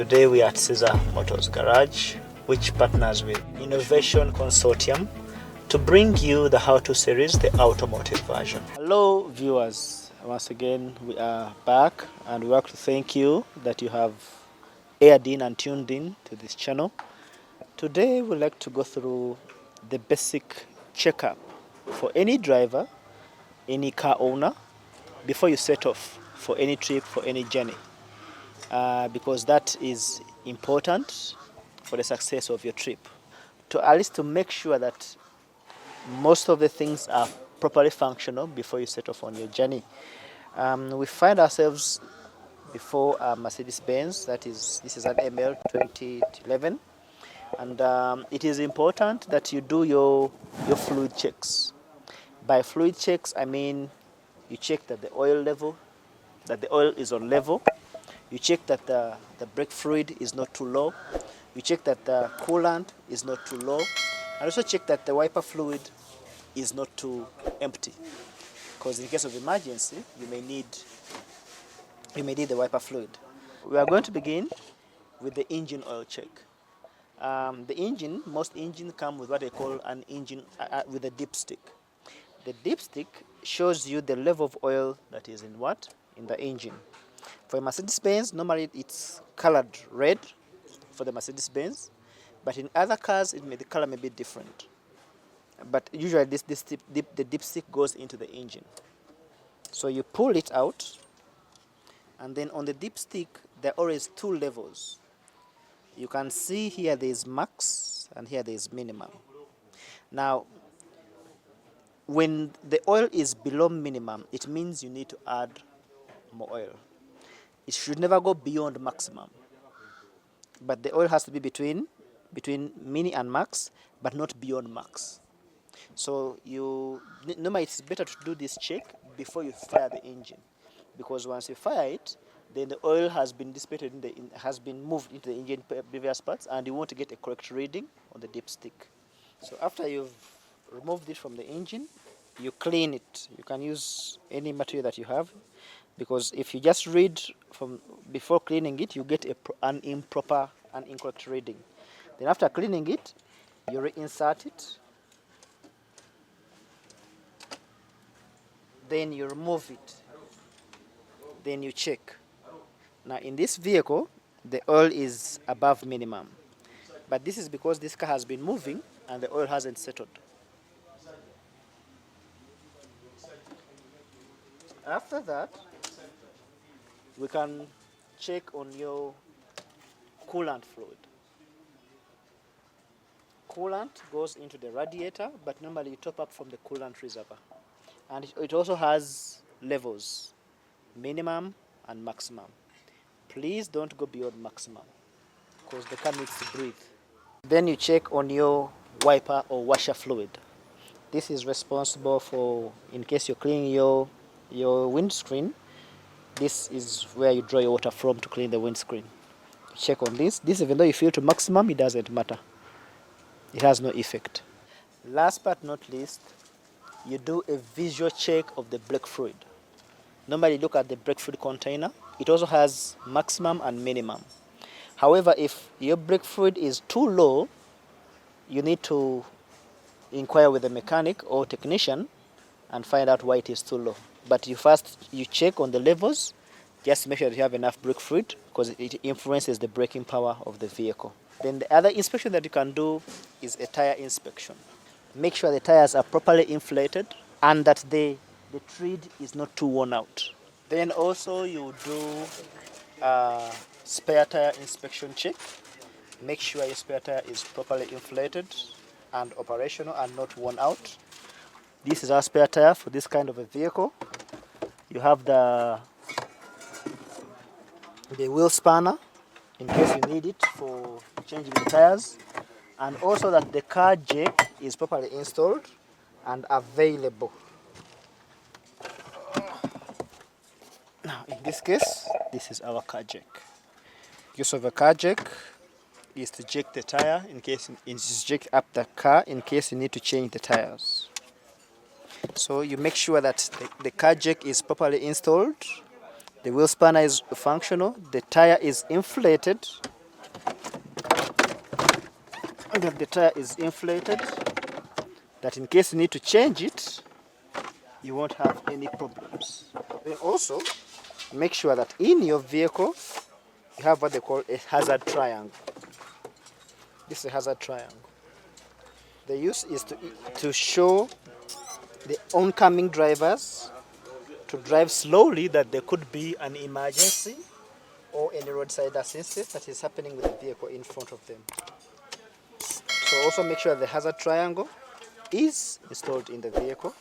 Today we are at Caesar Motors Garage, which partners with Innovation Consortium to bring you the How To series, the automotive version. Hello viewers, once again we are back and we want to thank you that you have aired in and tuned in to this channel. Today we'd like to go through the basic checkup for any driver, any car owner, before you set off for any trip, for any journey. Because that is important for the success of your trip. To at least to make sure that most of the things are properly functional before you set off on your journey. We find ourselves before a Mercedes-Benz, this is an ML 2011, and it is important that you do your fluid checks. By fluid checks, I mean you check that the oil level, that the oil is on level. You check that the brake fluid is not too low. You check that the coolant is not too low. And also check that the wiper fluid is not too empty. Because in case of emergency, you may need the wiper fluid. We are going to begin with the engine oil check. Most engines come with what they call an engine with a dipstick. The dipstick shows you the level of oil that is in the engine. For a Mercedes-Benz, normally it's colored red for the Mercedes-Benz, but in other cars, the color may be different. But usually the dipstick goes into the engine. So you pull it out, and then on the dipstick, there are always two levels. You can see here there is max, and here there is minimum. Now, when the oil is below minimum, it means you need to add more oil. It should never go beyond maximum. But the oil has to be between mini and max, but not beyond max. So normally it's better to do this check before you fire the engine, because once you fire it, then the oil has been dissipated, has been moved into the engine previous parts, and you want to get a correct reading on the dipstick. So after you've removed it from the engine, you clean it. You can use any material that you have, because if you just read from before cleaning it, you get an incorrect reading. Then after cleaning it, you reinsert it. Then you remove it. Then you check. Now in this vehicle, the oil is above minimum. But this is because this car has been moving and the oil hasn't settled. After that, we can check on your coolant fluid. Coolant goes into the radiator, but normally you top up from the coolant reservoir. And it also has levels, minimum and maximum. Please don't go beyond maximum, because the car needs to breathe. Then you check on your wiper or washer fluid. This is responsible for, in case you're cleaning your windscreen, this is where you draw your water from to clean the windscreen. Check on this. This, even though you fill to maximum, it doesn't matter. It has no effect. Last but not least, you do a visual check of the brake fluid. Normally look at the brake fluid container. It also has maximum and minimum. However, if your brake fluid is too low, you need to inquire with the mechanic or technician and find out why it is too low. But you check on the levels, just to make sure that you have enough brake fluid, because it influences the braking power of the vehicle. Then the other inspection that you can do is a tire inspection. Make sure the tires are properly inflated and that the tread is not too worn out. Then also you do a spare tire inspection check. Make sure your spare tire is properly inflated and operational and not worn out. This is our spare tire for this kind of a vehicle. You have the wheel spanner in case you need it for changing the tires, and also that the car jack is properly installed and available. Now in this case, this is our car jack. Use of a car jack is to jack the tire jack up the car in case you need to change the tires. So you make sure that the car jack is properly installed, the wheel spanner is functional, the tire is inflated, that the tire is inflated, that in case you need to change it, you won't have any problems. Then also, make sure that in your vehicle, you have what they call a hazard triangle. This is a hazard triangle. The use is to show the oncoming drivers to drive slowly, that there could be an emergency or any roadside assistance that is happening with the vehicle in front of them. So also make sure the hazard triangle is installed in the vehicle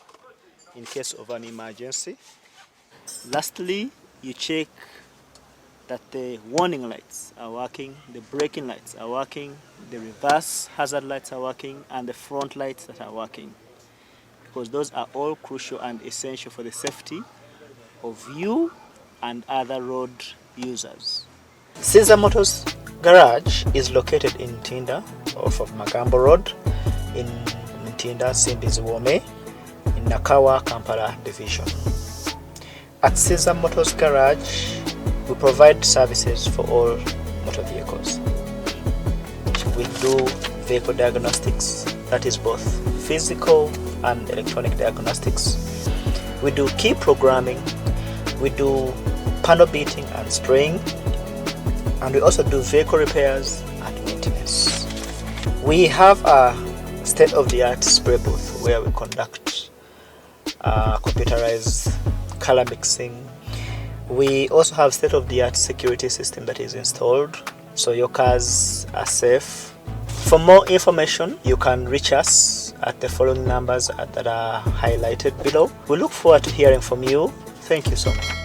in case of an emergency. Lastly, you check that the warning lights are working, the braking lights are working, the reverse hazard lights are working, and the front lights that are working, because those are all crucial and essential for the safety of you and other road users. Caesar Motors Garage is located in Ntinda, off of Magambo Road, in Ntinda, Simbizi-Wome, in Nakawa, Kampala Division. At Caesar Motors Garage, we provide services for all motor vehicles. We do vehicle diagnostics, that is both physical and electronic diagnostics. We do key programming, we do panel beating and spraying, and we also do vehicle repairs and maintenance. We have a state-of-the-art spray booth where we conduct computerized color mixing. We also have state-of-the-art security system that is installed, so your cars are safe. For more information, you can reach us at the following numbers that are highlighted below. We look forward to hearing from you. Thank you so much.